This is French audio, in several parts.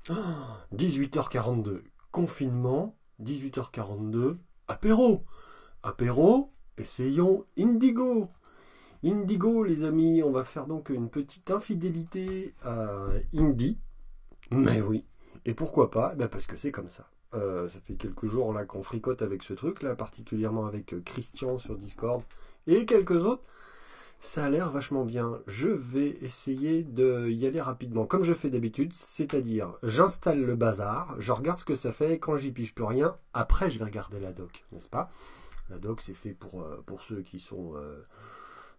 18h42, confinement, 18h42, apéro. Apéro, essayons Indigo. Indigo, les amis, on va faire donc une petite infidélité à Indie. Mais oui. Et pourquoi pas? Eh ben parce que c'est comme ça. Ça fait quelques jours là qu'on fricote avec ce truc là, particulièrement avec Christian sur Discord et quelques autres. Ça a l'air vachement bien. Je vais essayer de y aller rapidement, comme je fais d'habitude, c'est-à-dire j'installe le bazar, je regarde ce que ça fait, et quand j'y pige plus rien, après je vais regarder la doc, n'est-ce pas? La doc c'est fait pour ceux qui sont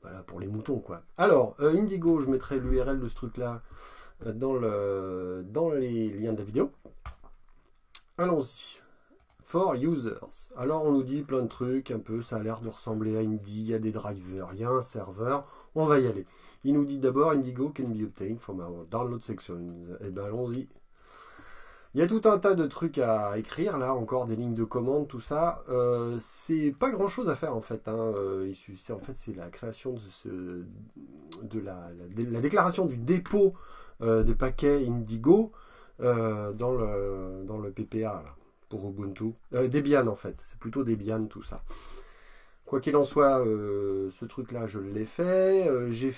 voilà, pour les moutons quoi. Alors, Indigo, je mettrai l'URL de ce truc là dans les liens de la vidéo. Allons-y. For users. Alors on nous dit plein de trucs, un peu, ça a l'air de ressembler à Indie, il y a des drivers, il y a un serveur, on va y aller. Il nous dit d'abord Indigo can be obtained from our download section. Eh ben allons-y. Il y a tout un tas de trucs à écrire, là encore des lignes de commande, tout ça. C'est pas grand chose à faire en fait. Hein. En fait c'est la création de la déclaration du dépôt des paquets Indigo dans le PPA là, pour Ubuntu. Debian en fait, c'est plutôt Debian tout ça. Quoi qu'il en soit, ce truc-là, je l'ai fait. J'ai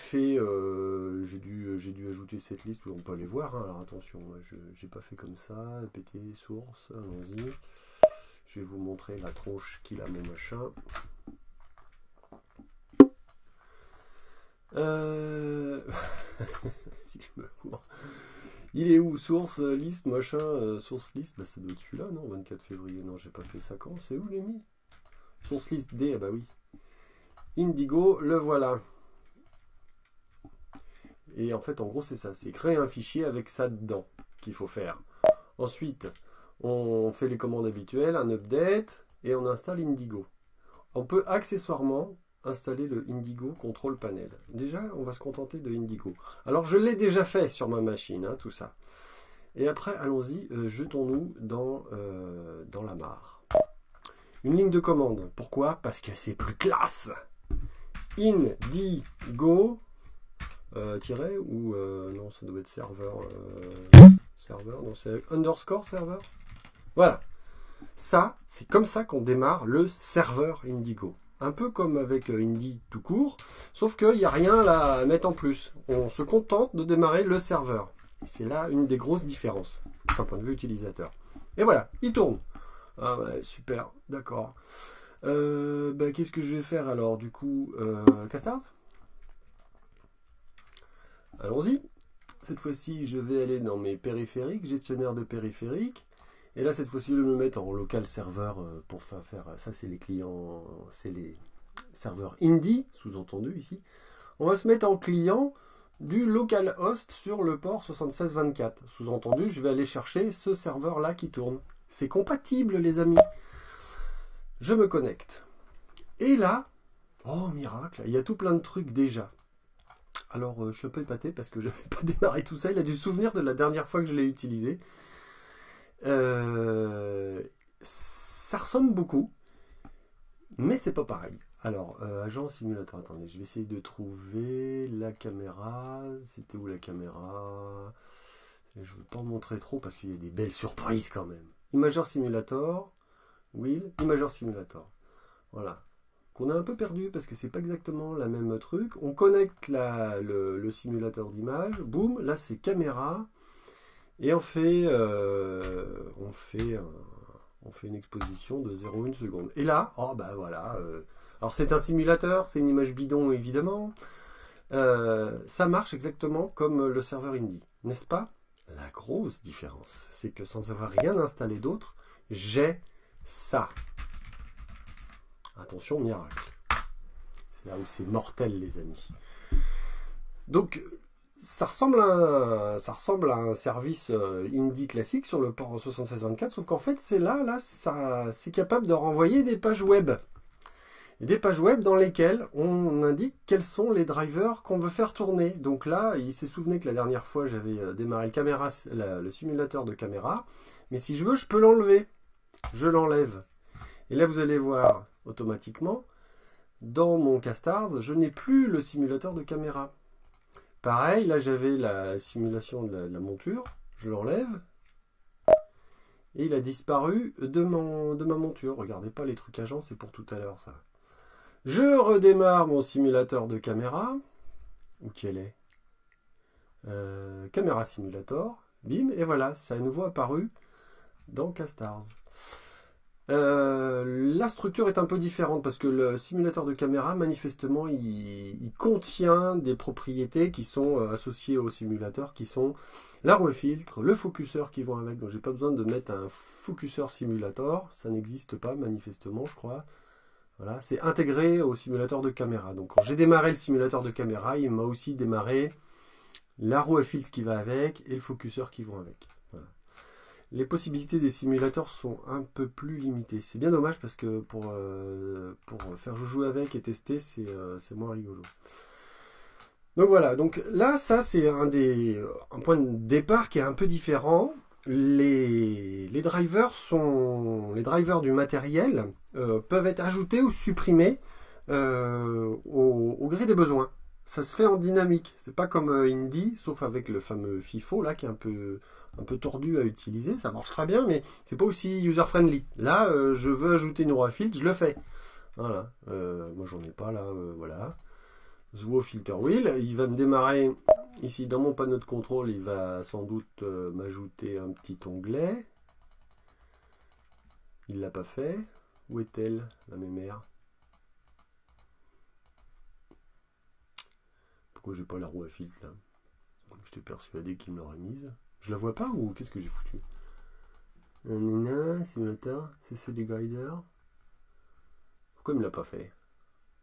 dû ajouter cette liste, on peut aller voir. Hein. Alors attention, je n'ai pas fait comme ça. PT, source, allons-y. Je vais vous montrer la tronche qu'il a mon machin. Si je me cours. Il est où? Source, liste, machin, source liste, bah ça doit être celui-là, non? 24 février, non, j'ai pas fait ça quand? C'est où, j'ai mis? Source liste D, ah bah oui. Indigo, le voilà. Et en fait, en gros, c'est ça. C'est créer un fichier avec ça dedans qu'il faut faire. Ensuite, on fait les commandes habituelles, un update, et on installe Indigo. On peut accessoirement installer le Indigo Control Panel. Déjà, on va se contenter de Indigo. Alors, je l'ai déjà fait sur ma machine, hein, tout ça. Et après, allons-y, jetons-nous dans la mare. Une ligne de commande. Pourquoi? Parce que c'est plus classe. Indigo tiret ou non, ça doit être serveur. Serveur, non, c'est underscore serveur. Voilà. Ça, c'est comme ça qu'on démarre le serveur Indigo. Un peu comme avec Indie tout court, sauf qu'il n'y a rien là à mettre en plus. On se contente de démarrer le serveur. C'est là une des grosses différences, d'un point de vue utilisateur. Et voilà, il tourne. Ah ouais, super, d'accord. Qu'est-ce que je vais faire alors du coup Castars. Allons-y. Cette fois-ci, je vais aller dans mes périphériques, gestionnaire de périphériques. Et là, cette fois-ci, je vais me mettre en local serveur pour faire. Ça, c'est les clients, c'est les serveurs Indie, sous-entendu ici. On va se mettre en client du localhost sur le port 7624. Sous-entendu, je vais aller chercher ce serveur-là qui tourne. C'est compatible, les amis. Je me connecte. Et là, oh miracle, il y a tout plein de trucs déjà. Alors, je suis un peu épaté parce que je n'avais pas démarré tout ça. Il a dû se souvenir de la dernière fois que je l'ai utilisé. Ça ressemble beaucoup, mais c'est pas pareil. Alors, agent simulateur, attendez, je vais essayer de trouver la caméra. C'était où la caméra? Je ne veux pas en montrer trop parce qu'il y a des belles surprises quand même. Imageur Simulator, Will, Imageur Simulator. Voilà. Qu'on a un peu perdu parce que c'est pas exactement la même truc. On connecte le simulateur d'image, boum, là c'est caméra, et on fait une exposition de 0,1 seconde. Et là, oh bah voilà, alors c'est un simulateur, c'est une image bidon évidemment, ça marche exactement comme le serveur Indie, n'est-ce pas? La grosse différence, c'est que sans avoir rien installé d'autre, j'ai ça. Attention, miracle. C'est là où c'est mortel, les amis. Donc, ça ressemble à un service Indie classique sur le port 7624, sauf qu'en fait, c'est capable de renvoyer des pages web. Et des pages web dans lesquelles on indique quels sont les drivers qu'on veut faire tourner. Donc là, il s'est souvenu que la dernière fois, j'avais démarré le simulateur de caméra, mais si je veux, je peux l'enlever. Je l'enlève. Et là, vous allez voir automatiquement, dans mon Castars, je n'ai plus le simulateur de caméra. Pareil, là j'avais la simulation de la monture, je l'enlève, Et il a disparu de ma monture. Regardez pas les trucs agents, c'est pour tout à l'heure ça. Je redémarre mon simulateur de caméra. Où qu'elle est Caméra simulator. Bim, et voilà, ça a à nouveau apparu dans Castars. La structure est un peu différente parce que le simulateur de caméra, manifestement, il contient des propriétés qui sont associées au simulateur, qui sont la roue filtre, le focuseur qui vont avec. Donc j'ai pas besoin de mettre un focuseur simulator, ça n'existe pas manifestement, je crois. Voilà, c'est intégré au simulateur de caméra. Donc quand j'ai démarré le simulateur de caméra, il m'a aussi démarré la roue à filtre qui va avec et le focuseur qui vont avec. Voilà. Les possibilités des simulateurs sont un peu plus limitées. C'est bien dommage parce que pour faire jouer avec et tester, c'est moins rigolo. Donc voilà, donc là, ça c'est un point de départ qui est un peu différent. Les drivers du matériel peuvent être ajoutés ou supprimés au gré des besoins. Ça se fait en dynamique. C'est pas comme Indy, sauf avec le fameux FIFO là qui est un peu tordu à utiliser. Ça marche très bien, mais c'est pas aussi user-friendly. Là, je veux ajouter une roue à filtre, je le fais. Voilà. Moi, j'en ai pas là. Voilà. Zwo Filter Wheel. Il va me démarrer ici dans mon panneau de contrôle. Il va sans doute m'ajouter un petit onglet. Il l'a pas fait. Où est-elle, la mémère? Pourquoi j'ai pas la roue à filtre là? J'étais persuadé qu'il me l'aurait mise. Je la vois pas ou qu'est-ce que j'ai foutu? Simulateur, c'est du glider. Pourquoi il me l'a pas fait?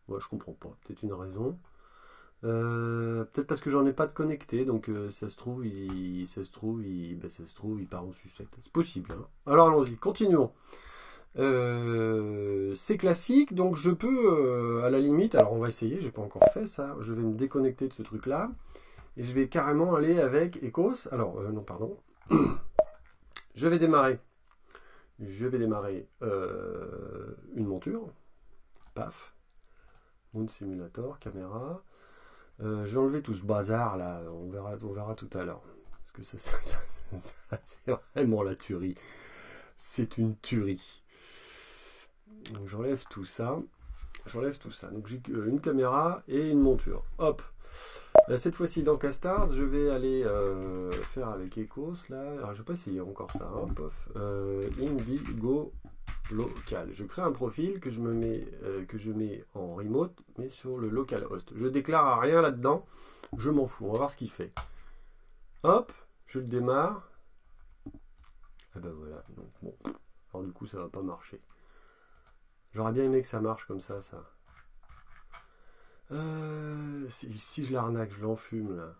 Ouais, je comprends pas. Peut-être une raison. Peut-être parce que j'en ai pas de connecté, donc ça se trouve, il part en sucette. C'est possible. Hein. Alors allons-y, continuons. C'est classique, donc je peux, à la limite, alors on va essayer, j'ai pas encore fait ça, je vais me déconnecter de ce truc-là, et je vais carrément aller avec Ecos. Alors, non, pardon. Je vais démarrer. Une monture. Paf. Moon Simulator, caméra. Je vais enlever tout ce bazar là, on verra tout à l'heure. Parce que ça, c'est vraiment la tuerie. C'est une tuerie. Donc j'enlève tout ça. Donc j'ai une caméra et une monture. Hop. Là, cette fois-ci dans Castars, je vais aller faire avec Ecos là. Alors je vais pas essayer encore ça. Hein. Pof. Indigo local. Je crée un profil que je mets en remote, mais sur le localhost. Je déclare à rien là-dedans. Je m'en fous. On va voir ce qu'il fait. Hop, je le démarre. Et ben voilà. Donc, bon. Alors du coup, ça va pas marcher. J'aurais bien aimé que ça marche comme ça. Si je l'arnaque, je l'enfume là.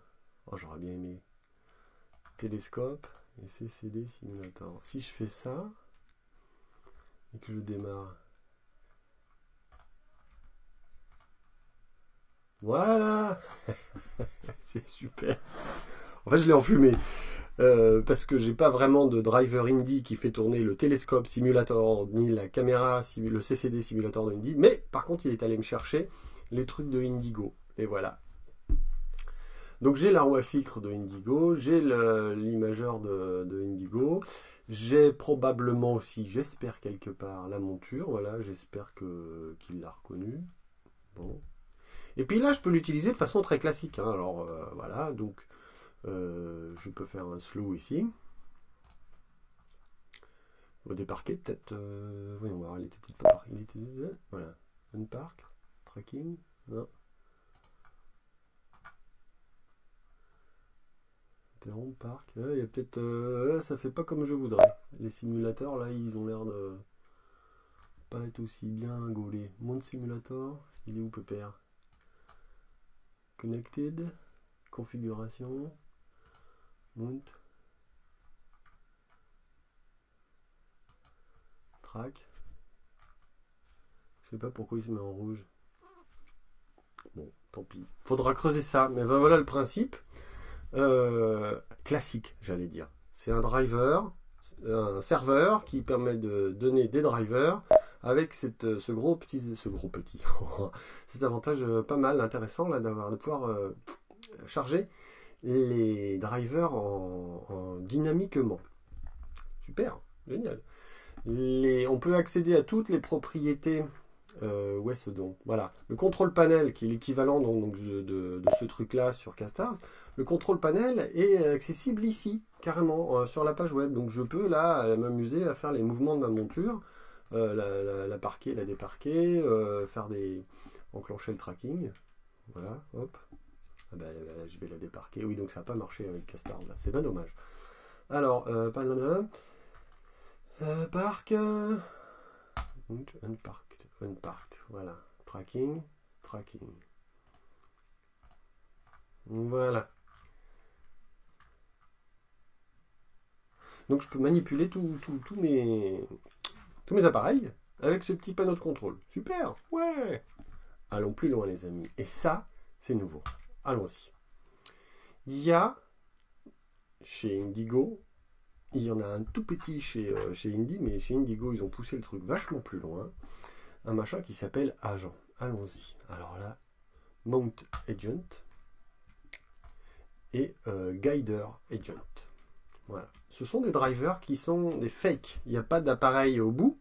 Oh, j'aurais bien aimé. Télescope et CCD simulator. Si je fais ça et que je démarre. Voilà. C'est super. En fait, je l'ai enfumé. Parce que j'ai pas vraiment de driver Indy qui fait tourner le télescope simulator, ni la caméra, le CCD simulator de Indy. Mais par contre, il est allé me chercher les trucs de Indigo. Et voilà. Donc j'ai la roue à filtre de Indigo, j'ai l'imageur de Indigo, j'ai probablement aussi, j'espère quelque part, la monture. Voilà, j'espère qu'il l'a reconnu. Bon. Et puis là, je peux l'utiliser de façon très classique. Hein. Alors voilà, donc je peux faire un slow ici. Au déparquer peut-être. Voyons voir, il était peut-être pas parqué. Voilà. Unpark. Tracking. Non. Interrompt park. Il y a peut-être. Ça fait pas comme je voudrais. Les simulateurs là, ils ont l'air de pas être aussi bien gaulés. Mount Simulator. Il est où, pépère? Connected. Configuration. Mount. Track. Je sais pas pourquoi il se met en rouge. Bon, tant pis. Faudra creuser ça. Mais ben voilà le principe. Classique, j'allais dire. C'est un driver, un serveur qui permet de donner des drivers avec ce gros petit, cet avantage pas mal intéressant là de pouvoir charger les drivers en dynamiquement. Super. Génial. On peut accéder à toutes les propriétés. Où est-ce donc? Voilà. Le contrôle panel, qui est l'équivalent donc, de ce truc-là sur Castars, le contrôle panel est accessible ici, carrément, sur la page web. Donc je peux là m'amuser à faire les mouvements de ma monture, la parquer, la déparquer, enclencher le tracking. Voilà, hop. Ah bah, là, je vais la déparquer. Oui, donc ça n'a pas marché avec Castars, là. C'est bien dommage. Alors, parc. Unparked, voilà. Tracking. Voilà. Donc je peux manipuler tous mes appareils avec ce petit panneau de contrôle. Super, ouais. Allons plus loin les amis. Et ça, c'est nouveau. Allons-y. Il y a chez Indigo, il y en a un tout petit chez Indie, mais chez Indigo, ils ont poussé le truc vachement plus loin. Un machin qui s'appelle Agent. Allons-y. Alors là, Mount Agent et Guider Agent. Voilà. Ce sont des drivers qui sont des fakes. Il n'y a pas d'appareil au bout,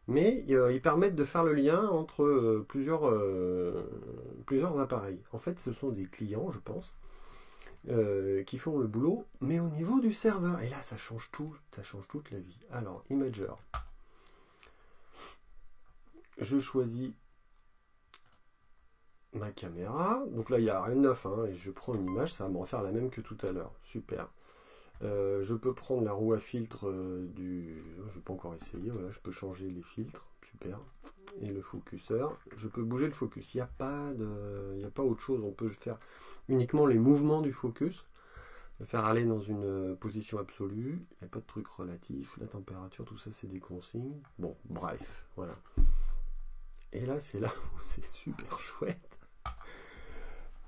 mais ils permettent de faire le lien entre plusieurs appareils. En fait, ce sont des clients, je pense, qui font le boulot, mais au niveau du serveur. Et là, ça change tout, ça change toute la vie. Alors, Imager. Je choisis ma caméra. Donc là, il n'y a rien de neuf, hein, et je prends une image, ça va me refaire la même que tout à l'heure. Super. Je peux prendre la roue à filtre du... Je n'ai pas encore essayé, voilà, je peux changer les filtres, super. Et le focuseur, je peux bouger le focus. Il n'y a pas autre chose, on peut faire uniquement les mouvements du focus, le faire aller dans une position absolue, il n'y a pas de truc relatif, la température, tout ça c'est des consignes. Bon, bref, voilà. Et là, c'est là où c'est super chouette.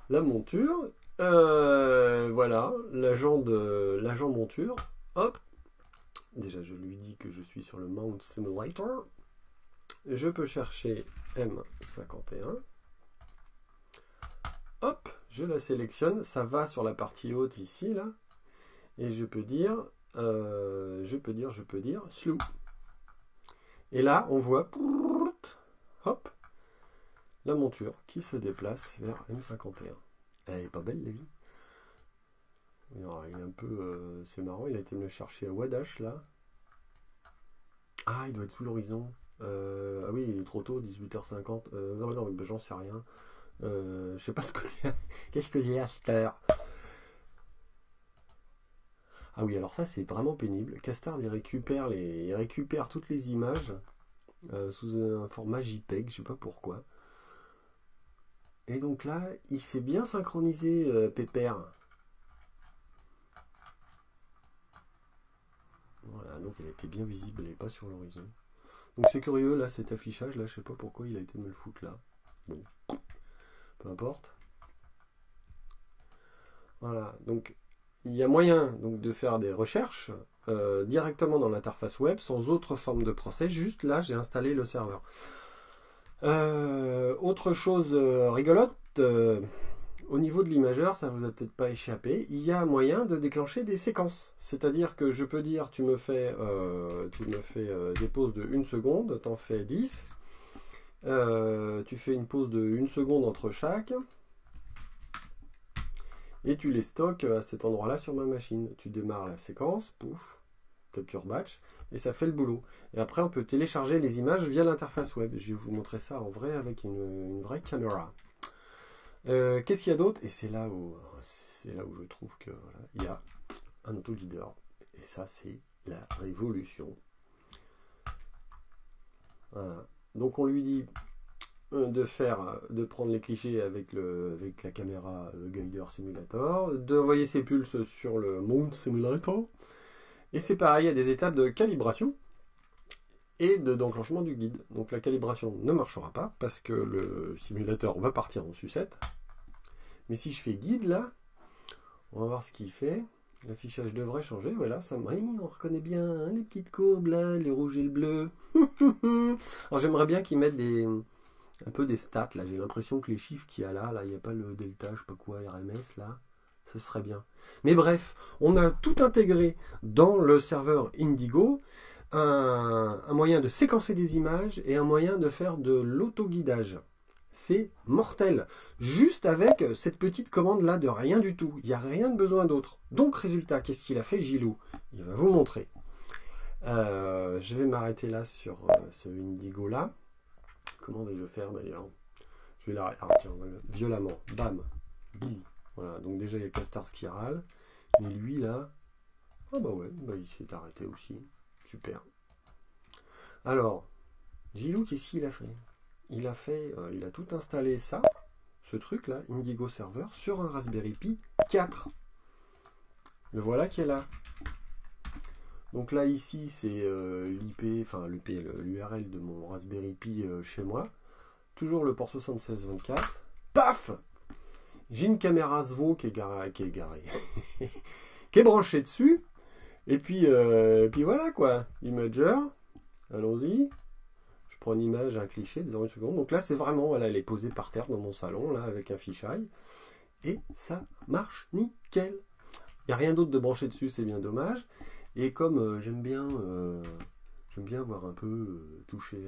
La monture, voilà, l'agent monture, hop. Déjà, je lui dis que je suis sur le Mount Simulator. Je peux chercher M51. Hop, je la sélectionne. Ça va sur la partie haute ici, là. Et je peux dire slew. Et là, on voit, hop, la monture qui se déplace vers M51. Elle est pas belle, la vie. Alors, il est un peu... c'est marrant, il a été me le chercher à Wadash, là. Ah, il doit être sous l'horizon. Ah oui, il est trop tôt, 18h50. Non, j'en sais rien. Je sais pas ce que j'ai. Qu'est-ce que j'ai à cette heure? Ah oui, alors ça c'est vraiment pénible. Castard il récupère toutes les images sous un format JPEG, je sais pas pourquoi. Et donc là, il s'est bien synchronisé, Pépère. Voilà, donc elle était bien visible, elle n'est pas sur l'horizon. Donc c'est curieux là, cet affichage là, je sais pas pourquoi il a été me le foutre là. Bon, peu importe. Voilà, donc il y a moyen donc, de faire des recherches directement dans l'interface web sans autre forme de process. Juste là, j'ai installé le serveur. Autre chose rigolote, au niveau de l'imageur, ça vous a peut-être pas échappé, il y a moyen de déclencher des séquences. C'est-à-dire que je peux dire, tu me fais des pauses de 1 seconde, t'en fais 10. Tu fais une pause de 1 seconde entre chaque. Et tu les stockes à cet endroit-là sur ma machine. Tu démarres la séquence, pouf, capture batch, et ça fait le boulot. Et après, on peut télécharger les images via l'interface web. Je vais vous montrer ça en vrai avec une vraie caméra. Qu'est-ce qu'il y a d'autre? Et c'est là où je trouve que voilà, il y a un autoguideur. Et ça, c'est la révolution. Voilà. Donc on lui dit de prendre les clichés avec la caméra Guider Simulator, d'envoyer ses pulses sur le Mount Simulator, et c'est pareil, il y a des étapes de calibration et d'enclenchement du guide. Donc la calibration ne marchera pas parce que le simulateur va partir en sucette. Mais si je fais guide là, on va voir ce qu'il fait. L'affichage devrait changer, voilà, on reconnaît bien hein, les petites courbes là, le rouge et le bleu. Alors j'aimerais bien qu'ils mettent un peu des stats là, j'ai l'impression que les chiffres qu'il y a là, il n'y a pas le delta, je sais pas quoi, RMS là, ce serait bien. Mais bref, on a tout intégré dans le serveur Indigo. un moyen de séquencer des images et un moyen de faire de l'autoguidage. C'est mortel. Juste avec cette petite commande-là de rien du tout. Il n'y a rien de besoin d'autre. Donc, résultat, qu'est-ce qu'il a fait, Gilou? Il va vous montrer. Je vais m'arrêter là sur ce Indigo-là. Comment vais-je faire d'ailleurs? Je vais l'arrêter. Ah, tiens, voilà. Violemment. Bam. Boum. Voilà. Donc déjà, il y a Castar qui râle. Mais lui, là... Ah bah ouais, bah, il s'est arrêté aussi. Super. Alors, Gilou, qu'est-ce qu'il a fait? Il a tout installé ça, ce truc-là, Indigo Server, sur un Raspberry Pi 4. Le voilà qui est là. Donc là, ici, c'est l'IP, enfin l'URL de mon Raspberry Pi chez moi. Toujours le port 7624. Paf! J'ai une caméra SVO qui est garée, qui est branchée dessus. Et puis voilà quoi. Imager. Allons-y. Je prends une image, un cliché, des 1 seconde. Donc là, c'est vraiment, voilà, elle est posée par terre dans mon salon, là, avec un fisheye. Et ça marche nickel. Il n'y a rien d'autre de branché dessus, c'est bien dommage. Et comme j'aime bien voir un peu toucher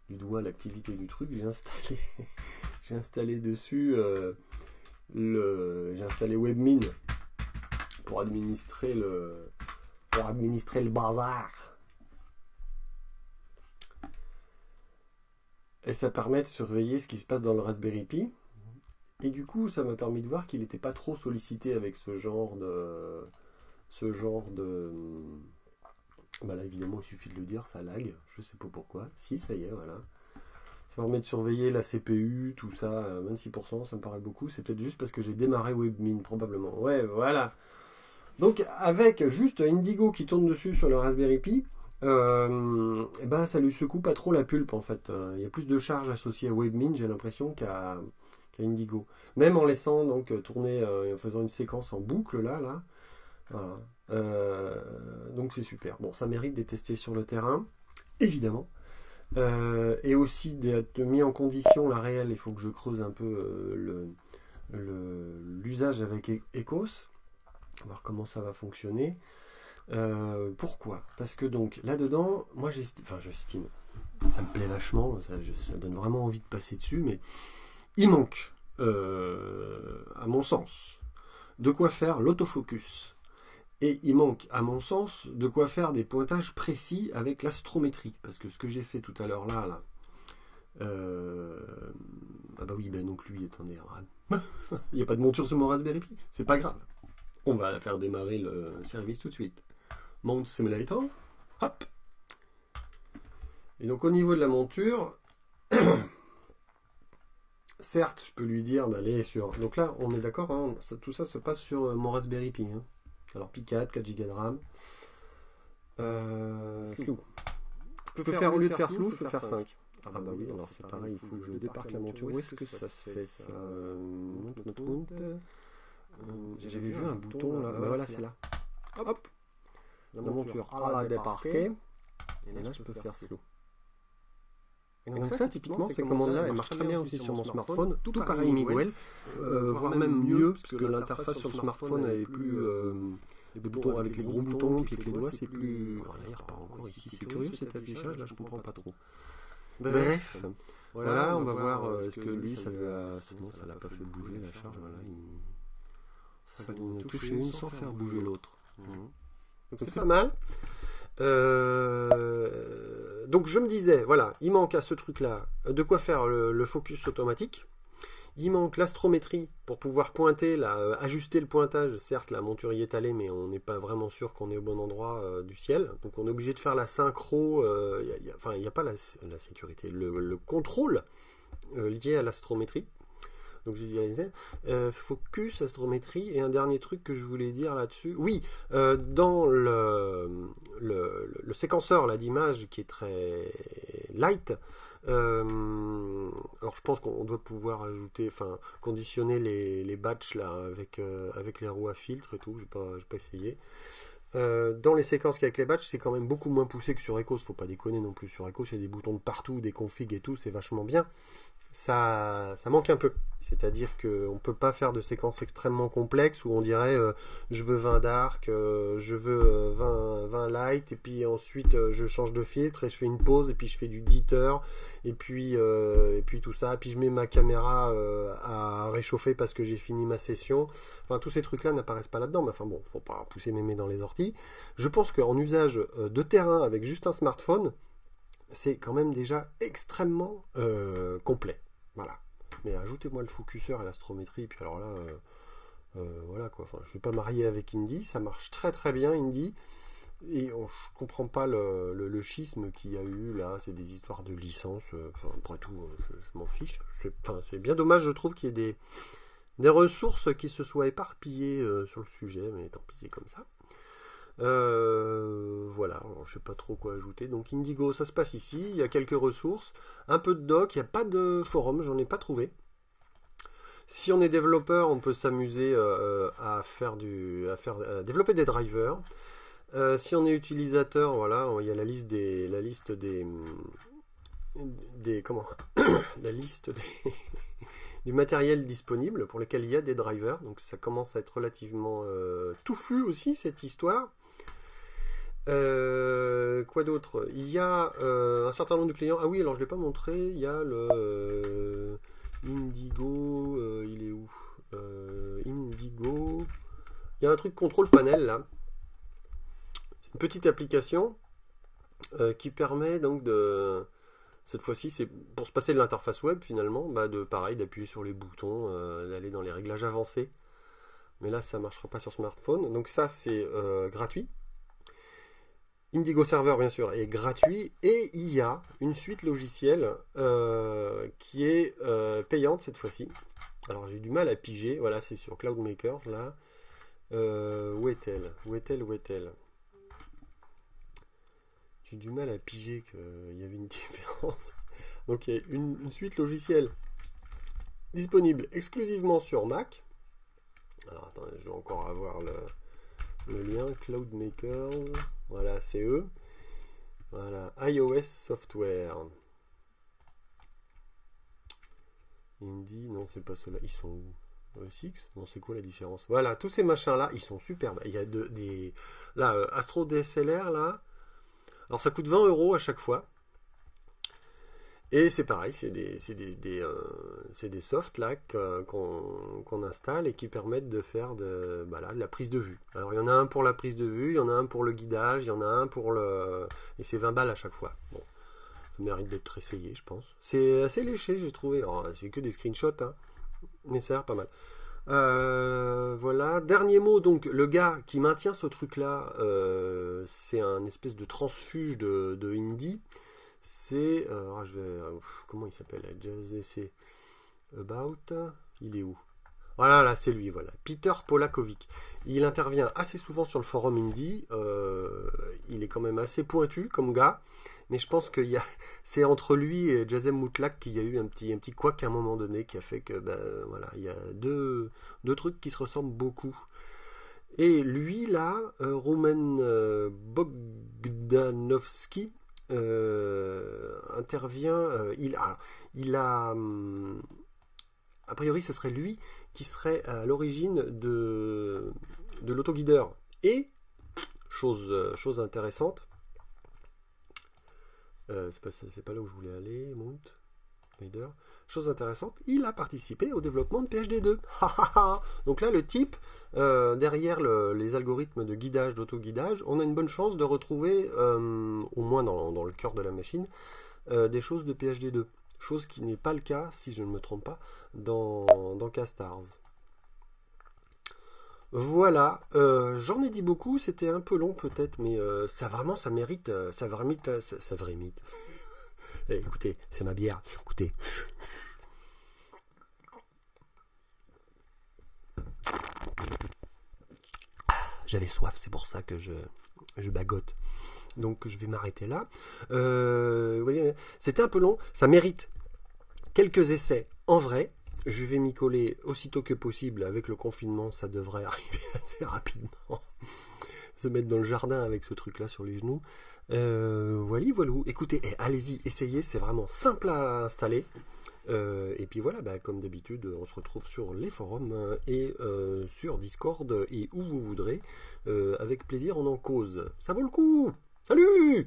du doigt l'activité du truc, j'ai installé dessus j'ai installé Webmin pour administrer le bazar. Et ça permet de surveiller ce qui se passe dans le Raspberry Pi. Et du coup, ça m'a permis de voir qu'il n'était pas trop sollicité avec ce genre de... Bah là, évidemment, il suffit de le dire, ça lag. Je sais pas pourquoi. Si, ça y est, voilà. Ça permet de surveiller la CPU, tout ça. 26%, ça me paraît beaucoup. C'est peut-être juste parce que j'ai démarré Webmin, probablement. Ouais, voilà. Donc, avec juste Indigo qui tourne dessus sur le Raspberry Pi, ben, ça lui secoue pas trop la pulpe, en fait. Il y a plus de charge associée à Webmin, j'ai l'impression, qu'à Indigo. Même en laissant donc tourner, en faisant une séquence en boucle, là. Voilà. Donc c'est super. Bon, ça mérite d'être testé sur le terrain, évidemment. Et aussi d'être mis en condition la réelle. Il faut que je creuse un peu l'usage avec Ecos, voir comment ça va fonctionner. Pourquoi? Parce que donc là-dedans, moi j'estime, ça me plaît vachement, ça donne vraiment envie de passer dessus, mais il manque, à mon sens, de quoi faire l'autofocus. Et il manque, à mon sens, de quoi faire des pointages précis avec l'astrométrie. Parce que ce que j'ai fait tout à l'heure là, ah bah oui, ben donc lui, attendez, il n'y a pas de monture sur mon Raspberry Pi, c'est pas grave. On va faire démarrer le service tout de suite. Mount Simulator, hop. Et donc au niveau de la monture, certes, je peux lui dire d'aller sur... Donc là, on est d'accord, hein, tout ça se passe sur mon Raspberry Pi. Hein. Alors Pi 4, 4 Go de RAM. Flou. Je peux faire, au lieu de faire flou, je peux faire 5. Ah bah oui, alors c'est pareil, il faut que je débarque la monture. Où est-ce que ça se fait ça? J'avais vu un bouton là. Bah voilà, c'est là. Hop. La monture à la débarquer. Et là, je peux faire slow. Et donc ça, typiquement, ces commandes-là, elles marchent très bien aussi sur mon smartphone. Tout pareil Miguel, voire même mieux, parce que l'interface sur le smartphone, elle est plus... les boutons avec les gros boutons, puis avec les doigts, c'est plus... Alors là, il repart encore ici. C'est curieux cet affichage, là, je comprends pas trop. Bref, voilà, on va voir est-ce que lui, ça lui a... Sinon, ça l'a pas fait bouger la charge, voilà. Ça va en toucher une sans faire bouger l'autre. Donc c'est pas mal. Donc je me disais, voilà, il manque à ce truc-là de quoi faire le focus automatique. Il manque l'astrométrie pour pouvoir pointer, ajuster le pointage. Certes, la monture y est allée, mais on n'est pas vraiment sûr qu'on est au bon endroit du ciel. Donc on est obligé de faire la synchro. Enfin, il n'y a pas la sécurité, le contrôle lié à l'astrométrie. Donc je disais focus, astrométrie, et un dernier truc que je voulais dire là-dessus. Oui, dans le séquenceur là d'image qui est très light, alors je pense qu'on doit pouvoir ajouter, enfin conditionner les batchs là avec les roues à filtre et tout. J'ai pas essayé. Dans les séquences qu'avec les batchs, c'est quand même beaucoup moins poussé que sur Ecos, faut pas déconner non plus. Sur Ecos, il y a des boutons de partout, des configs et tout, c'est vachement bien. Ça manque un peu. C'est-à-dire qu'on ne peut pas faire de séquences extrêmement complexes où on dirait je veux 20 dark, je veux 20 light, et puis ensuite je change de filtre et je fais une pause, et puis je fais du jitter, et puis tout ça, et puis je mets ma caméra à réchauffer parce que j'ai fini ma session. Enfin, tous ces trucs-là n'apparaissent pas là-dedans, mais enfin bon, faut pas pousser mémé dans les orties. Je pense qu'en usage de terrain avec juste un smartphone, c'est quand même déjà extrêmement complet. Voilà. Mais ajoutez-moi le focuseur et l'astrométrie, puis alors là, voilà quoi. Enfin, je ne vais pas marier avec Indy, ça marche très très bien Indy. Et je comprends pas le schisme qu'il y a eu là, c'est des histoires de licence. Enfin, après tout, je m'en fiche. C'est bien dommage, je trouve, qu'il y ait des ressources qui se soient éparpillées sur le sujet, mais tant pis, c'est comme ça. Voilà, alors, je sais pas trop quoi ajouter. Donc Indigo, ça se passe ici. Il y a quelques ressources, un peu de doc. Il n'y a pas de forum, j'en ai pas trouvé. Si on est développeur, on peut s'amuser à développer des drivers. Si on est utilisateur, voilà, il y a comment, la liste du matériel disponible pour lequel il y a des drivers. Donc ça commence à être relativement touffu aussi cette histoire. Quoi d'autre? Il y a un certain nombre de clients. Ah oui, alors je ne l'ai pas montré. Il y a le Indigo. Il est où? Indigo. Il y a un truc contrôle panel là. C'est une petite application qui permet donc de. Cette fois-ci, c'est pour se passer de l'interface web finalement, pareil, d'appuyer sur les boutons, d'aller dans les réglages avancés. Mais là, ça ne marchera pas sur smartphone. Donc ça, c'est gratuit. Indigo Server, bien sûr, est gratuit et il y a une suite logicielle qui est payante cette fois-ci. Alors j'ai du mal à piger, voilà, c'est sur CloudMakers là. Où est-elle? J'ai du mal à piger qu'il y avait une différence. Donc il y a une suite logicielle disponible exclusivement sur Mac. Alors attendez, je vais encore avoir le lien CloudMakers. Voilà, c'est eux. Voilà, iOS Software. Indy, non, c'est pas ceux-là. Ils sont où? Six? Non, c'est quoi la différence? Voilà, tous ces machins-là, ils sont superbes. Il y a des. Là, Astro DSLR, là. Alors, ça coûte 20 € à chaque fois. Et c'est pareil, c'est des softs là qu'on installe et qui permettent de faire de la prise de vue. Alors il y en a un pour la prise de vue, il y en a un pour le guidage, il y en a un pour le. Et c'est 20 balles à chaque fois. Bon, ça mérite d'être essayé, je pense. C'est assez léché, j'ai trouvé. Alors, c'est que des screenshots, hein, mais ça a l'air pas mal. Voilà. Dernier mot, donc le gars qui maintient ce truc-là, c'est un espèce de transfuge de Indie. C'est. Comment il s'appelle? C'est About. Il est où? Voilà, là, c'est lui, voilà. Peter Polakovic. Il intervient assez souvent sur le forum indie. Il est quand même assez pointu comme gars. Mais je pense que c'est entre lui et Jazem Moutlak qu'il y a eu un petit couac à un moment donné qui a fait que, voilà, il y a deux trucs qui se ressemblent beaucoup. Et lui, là, Roman Bogdanovski, intervient. A priori, ce serait lui qui serait à l'origine de l'autoguideur. Et, chose intéressante, c'est pas là où je voulais aller, Mount, Guider. Chose intéressante, il a participé au développement de PhD2. Donc là, le type, derrière les algorithmes de guidage, d'autoguidage, on a une bonne chance de retrouver, au moins dans le cœur de la machine, des choses de PhD2. Chose qui n'est pas le cas, si je ne me trompe pas, dans Castars. Voilà, j'en ai dit beaucoup, c'était un peu long peut-être, mais ça mérite, ça vrémite. Écoutez, c'est ma bière, écoutez. J'avais soif, c'est pour ça que je bagote. Donc je vais m'arrêter là. Vous voyez, c'était un peu long, ça mérite quelques essais en vrai. Je vais m'y coller aussitôt que possible. Avec le confinement, ça devrait arriver assez rapidement. se mettre dans le jardin avec ce truc-là sur les genoux. Voilà, voilà. Écoutez, allez-y, essayez, c'est vraiment simple à installer. Et puis voilà, comme d'habitude, on se retrouve sur les forums et sur Discord et où vous voudrez. Avec plaisir, on en cause. Ça vaut le coup. Salut!